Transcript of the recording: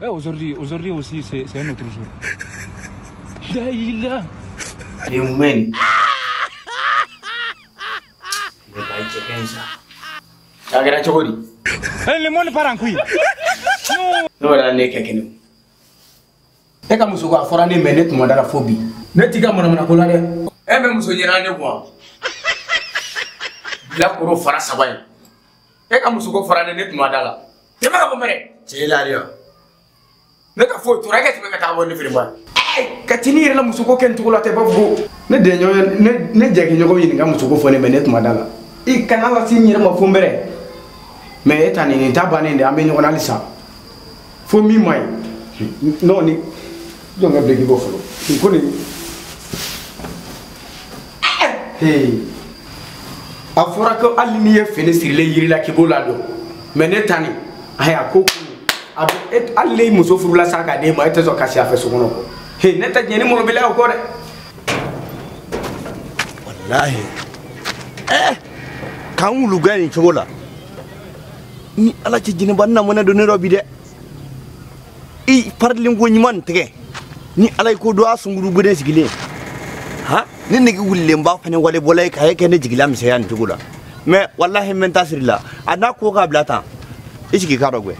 Aujourd'hui aussi, c'est un autre jour. Daïla. Les humains. Les baïs comme ça. Ça a gratuit. Le monde part en couille. Non, là, n'est qu'un nous. Et comme vous avez fait une minute, moi, dans la phobie. Ne t'y gagne, mon colère. Et même vous avez un moi. La cour fera sa baille. Et comme vous avez fait une minute, moi, dans la. Tu vas me faire. C'est là, là. Ne t'as faut, tu regardes, tu vas t'avoir une firme. Eh, Katini, elle a musuko ken tu la te babu. Ne denyo, ne jagi nyoko yinga musuko fone minute, moi, dans la. I kanala signer ma fumbere. Mais étant ni tabane de amener on alisa. Faut mi mai. Non ni. Donc avec les bofolo. Tu connais. Hey. Afora ko aliniye fene sirle yiri la kibola do. Mais netani. Aya ko abe et alle muso furula saka de ma etezo kasi afa so kono ko. Hey neta nyeni mo bele ko de. Wallahi. Kan wulu gani chobola. Ni ala ci jine banna mo ne do ne robi de. I parling ko nyman tege. Ni alay ko do asunguru bude sigile. Ha? Ni nigi wulle mba fane wale bolay kay kene jigila mi sayan tugula. Mais wallahi men tasirila. Ana ko ka blata. Iski ka rogwe.